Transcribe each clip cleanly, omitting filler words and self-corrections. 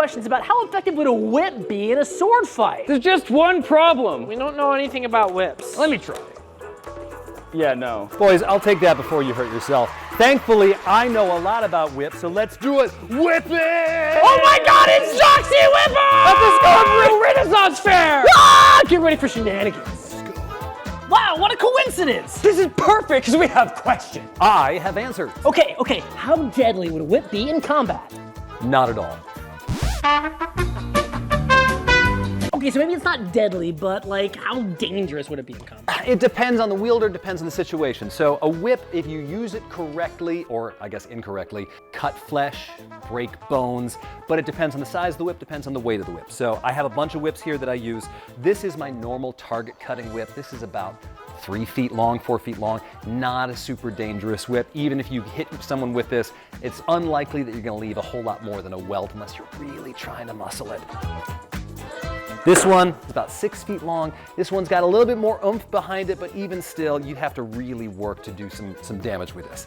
questions about how effective would a whip be in a sword fight. There's just one problem. We don't know anything about whips. Let me try. Yeah, no. Boys, I'll take that before you hurt yourself. Thankfully, I know a lot about whips, so let's do it. Whip it! Oh my God, it's Joxy Whipper! At the Scarborough Renaissance Fair! Ah, get ready for shenanigans. Wow, what a coincidence! This is perfect because we have questions. I have answered. Okay, how deadly would a whip be in combat? Not at all. Okay, so maybe it's not deadly, but like, how dangerous would it be in combat? It depends on the wielder, depends on the situation. So a whip, if you use it correctly, or I guess incorrectly, cut flesh, break bones, but it depends on the size of the whip, depends on the weight of the whip. So I have a bunch of whips here that I use. This is my normal target cutting whip. This is about 3 feet long, 4 feet long, not a super dangerous whip. Even if you hit someone with this, it's unlikely that you're gonna leave a whole lot more than a welt unless you're really trying to muscle it. This one is about 6 feet long. This one's got a little bit more oomph behind it, but even still, you'd have to really work to do some damage with this.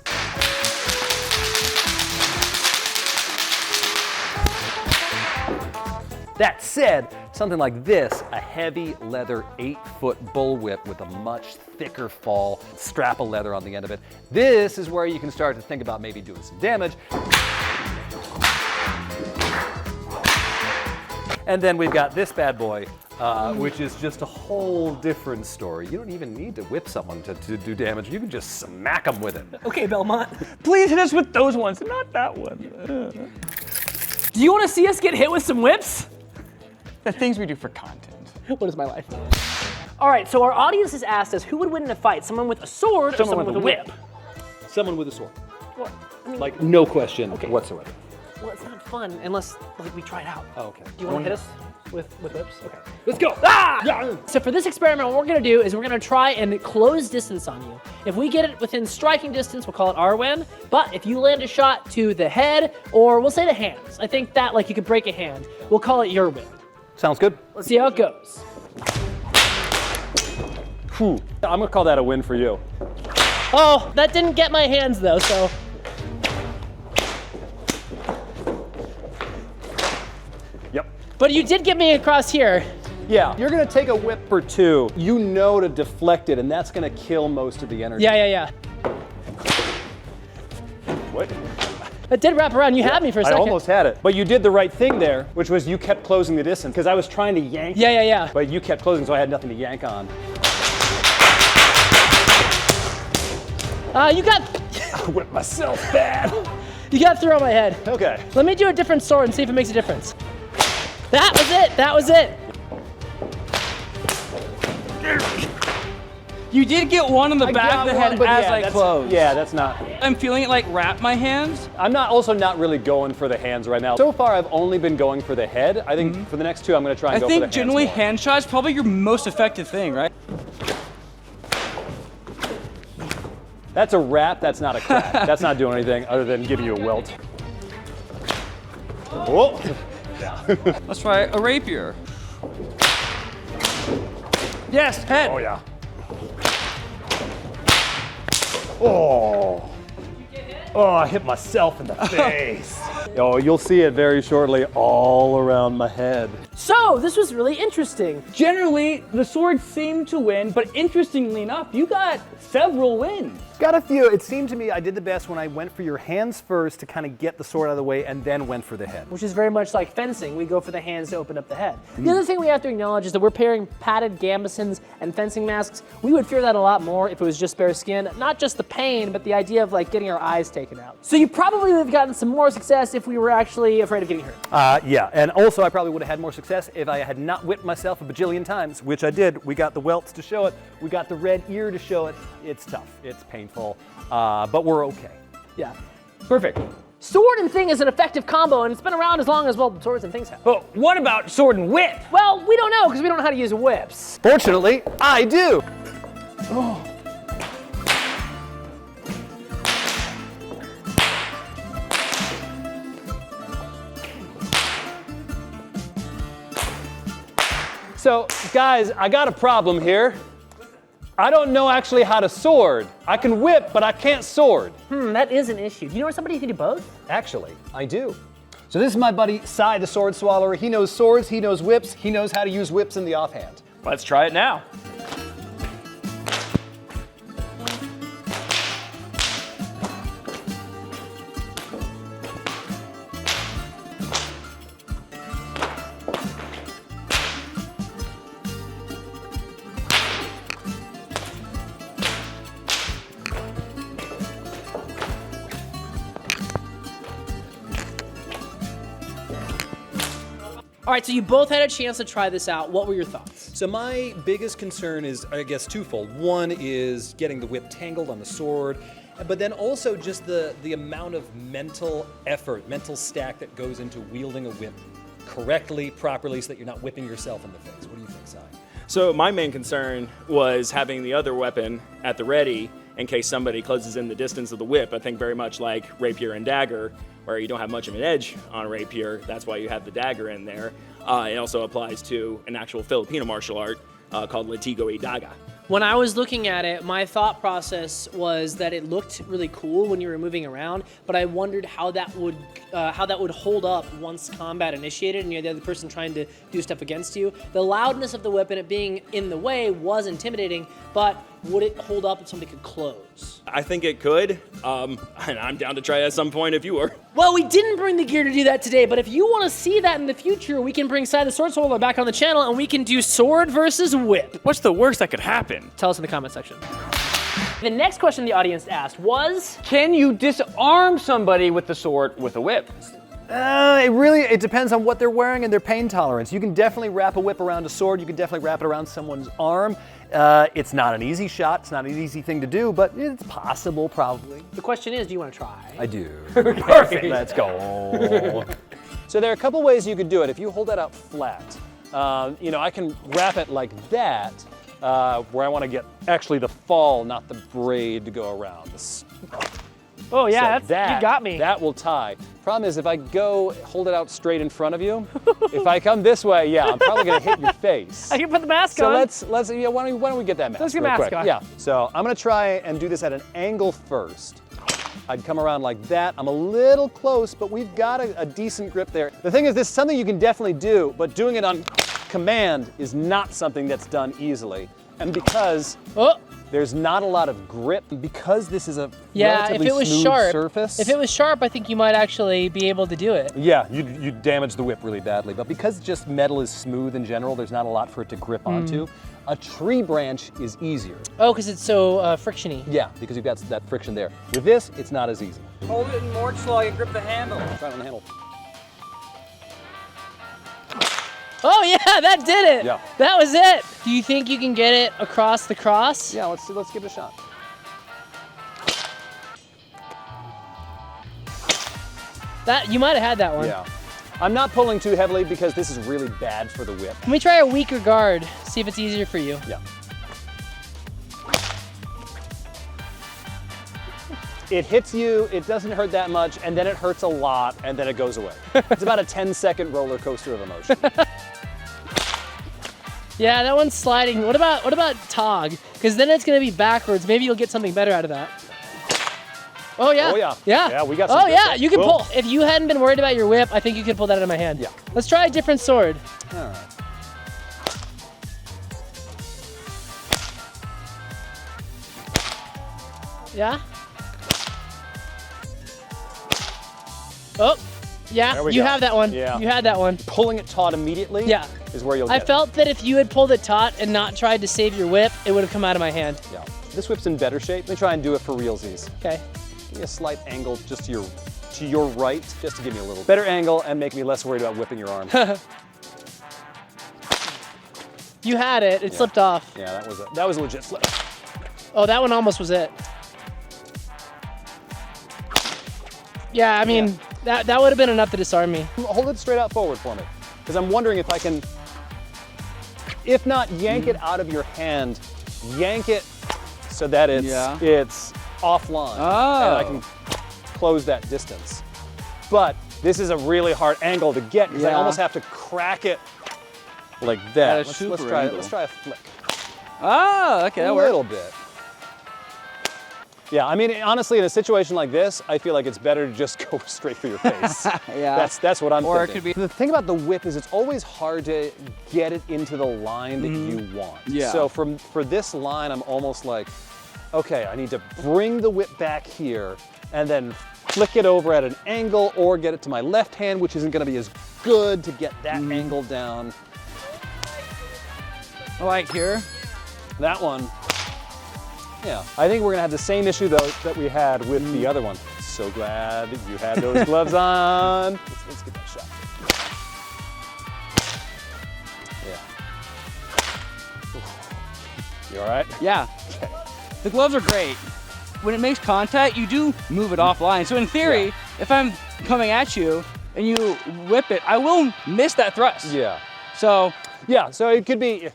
That said, something like this, a heavy leather 8-foot bullwhip with a much thicker fall, strap of leather on the end of it. This is where you can start to think about maybe doing some damage. And then we've got this bad boy, which is just a whole different story. You don't even need to whip someone to do damage. You can just smack them with it. Okay, Belmont. Please hit us with those ones, not that one. Do you want to see us get hit with some whips? The things we do for content. What is my life? All right, so our audience has asked us who would win in a fight, someone with a sword or someone with a whip? Someone with a sword. Well, I mean, Like, no question Okay. whatsoever. well, it's not fun unless like we try it out. Oh, okay. Do you want to hit us with whips? Okay. Let's go. Ah! So for this experiment, what we're gonna do is we're gonna try and close distance on you. If we get it within striking distance, we'll call it our win. But if you land a shot to the head, or we'll say the hands, I think that like you could break a hand, we'll call it your win. Sounds good. Let's see how it goes. Whew. I'm gonna call that a win for you. Oh, that didn't get my hands though, so. Yep. But you did get me across here. Yeah, you're gonna take a whip or two. You know to deflect it, and that's gonna kill most of the energy. Yeah. What? It did wrap around. You had me for a I second. almost had it. But you did the right thing there, which was you kept closing the distance, because I was trying to yank. Yeah. But you kept closing, so I had nothing to yank on. You got I whipped myself bad. you got through on my head. Okay. Let me do a different sword and see if it makes a difference. That was it. You did get one on the back of the head as I closed. Yeah, that's not. I'm feeling it like wrap my hands. I'm also not really going for the hands right now. So far, I've only been going for the head. I think for the next two, I'm gonna try and go for the hands. I think generally more. hand shots probably your most effective thing, right? That's a wrap, that's not a crack. That's not doing anything other than giving you a welt. Whoa. Let's try a rapier. Yes, head. Oh yeah. Oh. Oh, I hit myself in the face. Oh, you'll see it very shortly all around my head. So this was really interesting. Generally, the sword seemed to win, but interestingly enough, you got several wins. Got a few. It seemed to me I did the best when I went for your hands first to kind of get the sword out of the way and then went for the head. Which is very much like fencing. We go for the hands to open up the head. The other thing we have to acknowledge is that we're pairing padded gambesons and fencing masks. We would fear that a lot more if it was just bare skin. Not just the pain, but the idea of like getting our eyes taken out. So you probably would have gotten some more success if we were actually afraid of getting hurt. Yeah, and also I probably would have had more success if I had not whipped myself a bajillion times, which I did. We got the welts to show it. We got the red ear to show it. It's tough. It's painful. But we're okay. Yeah, perfect. Sword and thing is an effective combo, and it's been around as long as, well, swords and things have. But what about sword and whip? Well, we don't know, because we don't know how to use whips. Fortunately, I do. Oh. So, guys, I got a problem here. I don't know actually how to sword. I can whip, but I can't sword. That is an issue. Do you know somebody who can do both? Actually, I do. So this is my buddy Cy, the sword swallower. He knows swords, he knows whips, he knows how to use whips in the offhand. Let's try it now. All right, so you both had a chance to try this out. What were your thoughts? So my biggest concern is, I guess, twofold. One is getting the whip tangled on the sword, but then also just the amount of mental effort, mental stack that goes into wielding a whip correctly, properly, so that you're not whipping yourself in the face. What do you think, Cy? So my main concern was having the other weapon at the ready in case somebody closes in the distance of the whip. I think very much like rapier and dagger, where you don't have much of an edge on a rapier. That's why you have the dagger in there. It also applies to an actual Filipino martial art called Latigo y Daga. When I was looking at it, my thought process was that it looked really cool when you were moving around, but I wondered how that would hold up once combat initiated and you had the other person trying to do stuff against you. The loudness of the whip and it being in the way was intimidating, but would it hold up if somebody could close? I think it could, and I'm down to try it at some point if you were. Well, we didn't bring the gear to do that today, but if you want to see that in the future, we can bring Cy the Sword Swallower back on the channel and we can do sword versus whip. What's the worst that could happen? Tell us in the comment section. The next question the audience asked was, Can you disarm somebody with the sword with a whip? It depends on what they're wearing and their pain tolerance. You can definitely wrap a whip around a sword. You can definitely wrap it around someone's arm. It's not an easy shot. It's not an easy thing to do, but it's possible, probably. the question is, do you want to try? I do. Perfect. Let's go. So there are a couple ways you could do it. If you hold that out flat, I can wrap it like that, where I want to get actually the fall, not the braid, to go around. Oh yeah, So you got me. That will tie. Problem is, if I hold it out straight in front of you, if I come this way, yeah, I'm probably gonna hit your face. I can put the mask on. So let's why don't we get that mask? Let's get real mask quick? on. Yeah. So I'm gonna try and do this at an angle first. I'd come around like that. I'm a little close, but we've got a decent grip there. The thing is, this is something you can definitely do, but doing it on command is not something that's done easily. And because there's not a lot of grip, because this is a relatively smooth surface. If it was sharp, I think you might actually be able to do it. Yeah, you'd damage the whip really badly. But because just metal is smooth in general, there's not a lot for it to grip onto. A tree branch is easier. Oh, because it's so frictiony. Yeah, because you've got that friction there. With this, it's not as easy. Hold it more slow and grip the handle. Try it on the handle. Oh yeah, that did it. Yeah. That was it. Do you think you can get it across the cross? Yeah, let's give it a shot. That you might have had that one. Yeah. I'm not pulling too heavily because this is really bad for the whip. Can we try a weaker guard? See if it's easier for you. Yeah. It hits you, it doesn't hurt that much, and then it hurts a lot, and then it goes away. It's about a 10-second roller coaster of emotion. Yeah, that one's sliding. What about Tog? Because then it's gonna be backwards. Maybe you'll get something better out of that. Oh yeah. Oh yeah. Yeah. Yeah, we got Oh some yeah, good you can stuff. pull. If you hadn't been worried about your whip, I think you could pull that out of my hand. Yeah. Let's try a different sword. All right. Yeah. Oh, yeah, There we you go. have that one. Yeah. You had that one. Pulling it taut immediately is where you'll I get felt that if you had pulled it taut and not tried to save your whip, it would have come out of my hand. it. Yeah. This whip's in better shape. Let me try and do it for realsies. Okay. Give me a slight angle just to your right, just to give me a little better angle and make me less worried about whipping your arm. You had it. It slipped off. Yeah, that was a legit slip. Oh, that one almost was it. Yeah, I mean, that would have been enough to disarm me. Hold it straight out forward for me, because I'm wondering if I can, if not yank it out of your hand, yank it so that it's offline, and I can close that distance. But this is a really hard angle to get, because I almost have to crack it like that. Let's try a flick. Ah, okay, that A works. little bit. Yeah, I mean, honestly, in a situation like this, I feel like it's better to just go straight for your face. Yeah. That's what I'm Or thinking. it could be. The thing about the whip is it's always hard to get it into the line that you want. Yeah. So for this line, I'm almost like, okay, I need to bring the whip back here and then flick it over at an angle or get it to my left hand, which isn't gonna be as good to get that angle down. Like here. That one, yeah. I think we're gonna have the same issue though that we had with the other one. So glad that you had those gloves on. Let's get that shot. Yeah. Oof. You all right? Yeah. The gloves are great. When it makes contact, you do move it offline. So in theory, if I'm coming at you and you whip it, I will miss that thrust. Yeah. So Yeah, so it could be,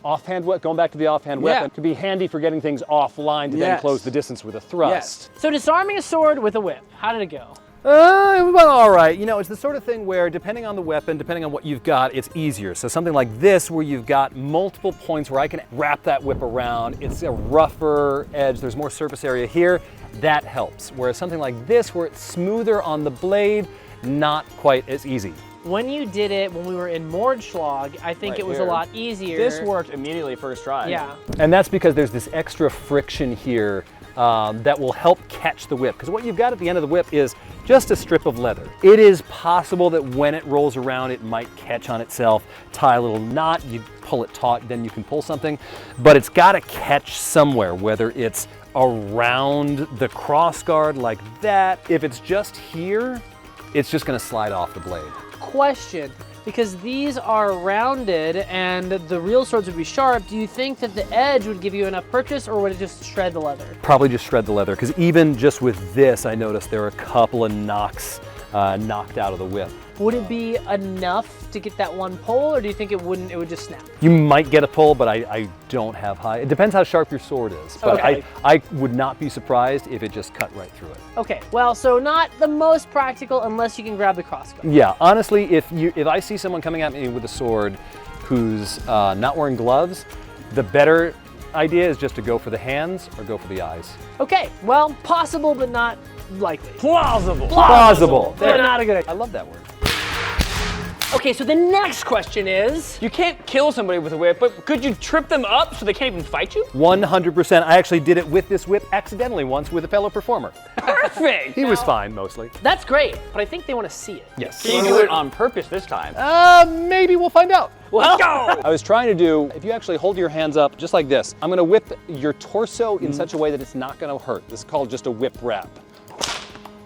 offhand whip, going back to the offhand Yeah. weapon, could be handy for getting things offline to then Yes. close the distance with a thrust. So disarming a sword with a whip. How did it go? Well, all right. You know, it's the sort of thing where depending on the weapon, depending on what you've got, it's easier. So something like this where you've got multiple points where I can wrap that whip around, it's a rougher edge, there's more surface area here, that helps. Whereas something like this where it's smoother on the blade, not quite as easy. When you did it when we were in Mordschlag, I think Right it was here. a lot easier. This worked immediately first try. Yeah. And that's because there's this extra friction here that will help catch the whip. Because what you've got at the end of the whip is just a strip of leather. It is possible that when it rolls around, it might catch on itself, tie a little knot, you pull it taut, then you can pull something. But it's got to catch somewhere, whether it's around the cross guard like that. If it's just here, it's just going to slide off the blade. Question, because these are rounded and the real swords would be sharp, do you think that the edge would give you enough purchase or would it just shred the leather? Probably just shred the leather, because even just with this, I noticed there were a couple of knocks knocked out of the whip. Would it be enough to get that one pull, or do you think it wouldn't, it would just snap? You might get a pull, but I don't have high. It depends how sharp your sword is. But Okay. I would not be surprised if it just cut right through it. Okay, well, so not the most practical unless you can grab the crossguard. Yeah, honestly, if I see someone coming at me with a sword who's not wearing gloves, the better idea is just to go for the hands or go for the eyes. Okay, well, possible but not likely. Plausible. Plausible. But not a good idea. I love that word. Okay, so the next question is, you can't kill somebody with a whip, but could you trip them up so they can't even fight you? 100%. I actually did it with this whip accidentally once with a fellow performer. Perfect. He was fine mostly. that's great, but I think they want to see it. Yes. Can you do it on purpose this time? Maybe we'll find out. Let's go. I was trying to do, if you actually hold your hands up just like this, I'm gonna whip your torso in such a way that it's not gonna hurt. This is called just a whip wrap.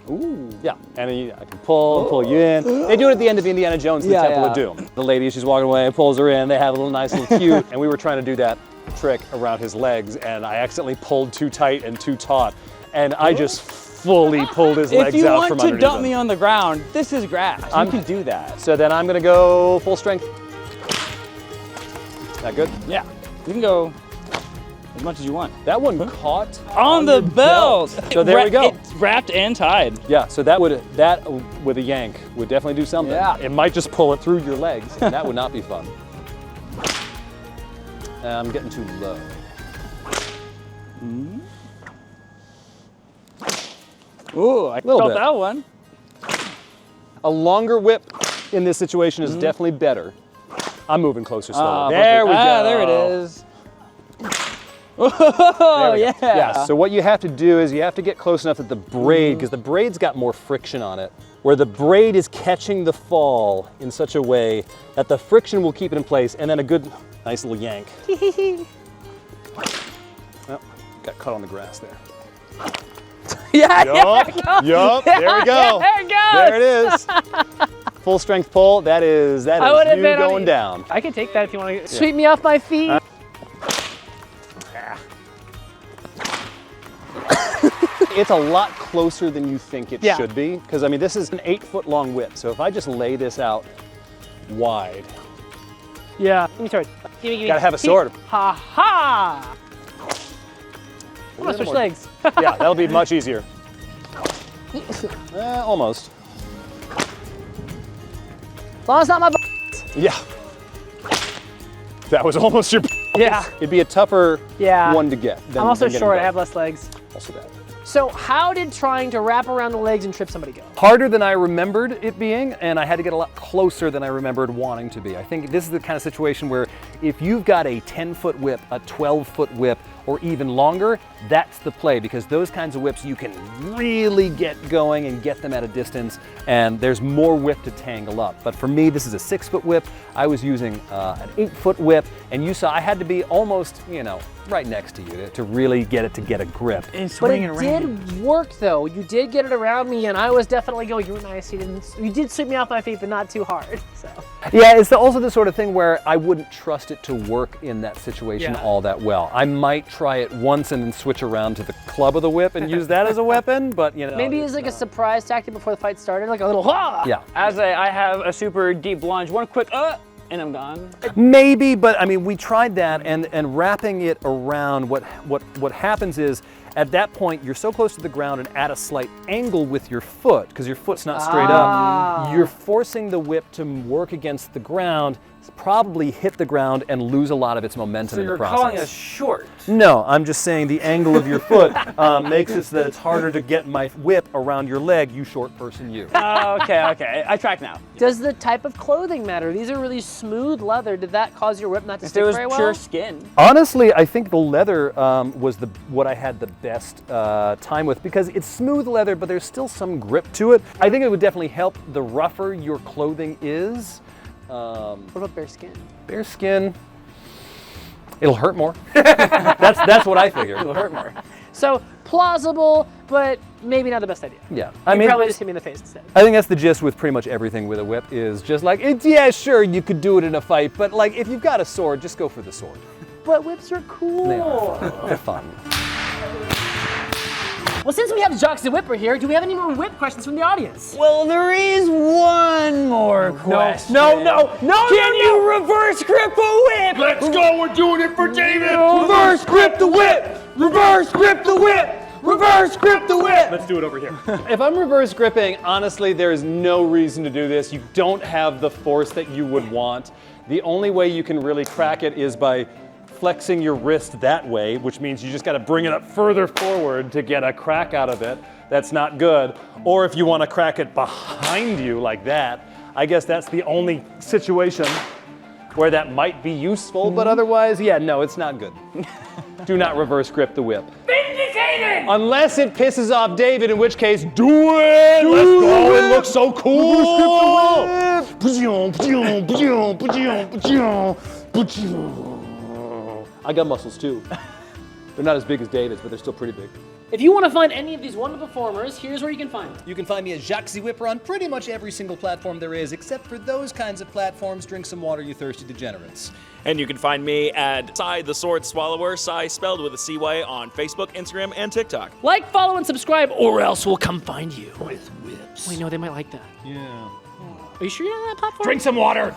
Ooh. Yeah, and then I can pull you in. They do it at the end of Indiana Jones, the Temple of Doom. The lady, she's walking away, pulls her in, they have a little nice little cute, and we were trying to do that trick around his legs, and I accidentally pulled too tight and too taut, and I just fully pulled his legs If you out want from to underneath dump him. me on the ground, this is grass. I'm- You can do that. So then I'm gonna go full strength. That good? Yeah. You can go as much as you want. That one caught On the belt. So there we go. It's wrapped and tied. Yeah, so that with a yank would definitely do something. Yeah. It might just pull it through your legs, and that would not be fun. I'm getting too low. Ooh, I Little felt bit. that one. A longer whip in this situation is definitely better. I'm moving closer slowly. There we go. There it is. There Oh, we go. yeah. Yeah, so what you have to do is you have to get close enough that the braid, because the braid's got more friction on it, where the braid is catching the fall in such a way that the friction will keep it in place, and then a good, nice little yank. Oh, got caught on the grass there. Yeah, Yup, there we go. There it goes. There it is. Full strength pull, that is I would have you been on going you. down. I can take that if you want to sweep me off my feet. It's a lot closer than you think it Yeah. should be, because I mean, this is an 8-foot long whip, so if I just lay this out wide, Yeah. Give me sword. Give me. Gotta have a sword. Ha ha! I'm gonna switch legs. yeah, that'll be much easier. Almost. As long as it's not my. Yeah. That was almost your Yeah. It'd be a tougher Yeah. one to get. I'm also getting short. I both. have less legs. Also that. So how did trying to wrap around the legs and trip somebody go? Harder than I remembered it being, and I had to get a lot closer than I remembered wanting to be. I think this is the kind of situation where if you've got a 10-foot whip, a 12-foot whip, or even longer, that's the play, because those kinds of whips you can really get going and get them at a distance, and there's more whip to tangle up. But for me, this is a 6-foot whip. I was using an 8-foot whip, and you saw I had to be almost, right next to you to really get it to get a grip. And But swinging it around. did work though. You did get it around me, and I was definitely going. You were nice. You did sweep me off my feet, but not too hard. So Yeah, it's also the sort of thing where I wouldn't trust it to work in that situation Yeah. all that well. I might try it once and then switch around to the club of the whip and use that as a weapon, but maybe it's like a surprise tactic before the fight started, like a little ha. Yeah. I have a super deep lunge, one quick and I'm gone. Maybe, but I mean, we tried that, and wrapping it around, what happens is, at that point, you're so close to the ground and at a slight angle with your foot, because your foot's not straight up. You're forcing the whip to work against the ground, probably hit the ground and lose a lot of its momentum in the process. Calling us short. No, I'm just saying the angle of your foot makes it so that it's harder to get my whip around your leg, you short person, you. Okay. I track now. Does the type of clothing matter? These are really smooth leather. Did that cause your whip not to If stick it was very pure well? skin. Honestly, I think the leather was what I had the best time with, because it's smooth leather, but there's still some grip to it. I think it would definitely help the rougher your clothing is. What about bare skin? Bare skin, it'll hurt more. that's what I figure. It'll hurt more. So plausible, but maybe not the best idea. Yeah, You probably just hit me in the face instead. I think that's the gist with pretty much everything with a whip, is just like, yeah, sure, you could do it in a fight, but like if you've got a sword, just go for the sword. But whips are cool. They are. They're fun. Well, since we have Jocks the Whipper here, do we have any more whip questions from the audience? Well, there is one more question. No. Can you reverse grip a whip? Let's go, we're doing it for David! Reverse grip the whip! Reverse grip the whip! Reverse grip the whip! Let's do it over here. If I'm reverse gripping, honestly, there is no reason to do this. You don't have the force that you would want. The only way you can really crack it is by flexing your wrist that way, which means you just got to bring it up further forward to get a crack out of it. That's not good. Or if you want to crack it behind you like that, I guess that's the only situation where that might be useful, but otherwise, yeah, no, it's not good. Do not reverse grip the whip. Vindicated! Unless it pisses off David, in which case, do it! Let's go, it looks so cool! I got muscles too. They're not as big as David's, but they're still pretty big. If you want to find any of these wonderful performers, here's where you can find them. You can find me as Jacques the Whipper on pretty much every single platform there is, except for those kinds of platforms. Drink some water, you thirsty degenerates. And you can find me at Cy the Sword Swallower, Cy spelled with a CY, on Facebook, Instagram, and TikTok. Like, follow, and subscribe, or else we'll come find you. With whips. Wait, no, they might like that. Yeah. Are you sure you're on that platform? Drink some water!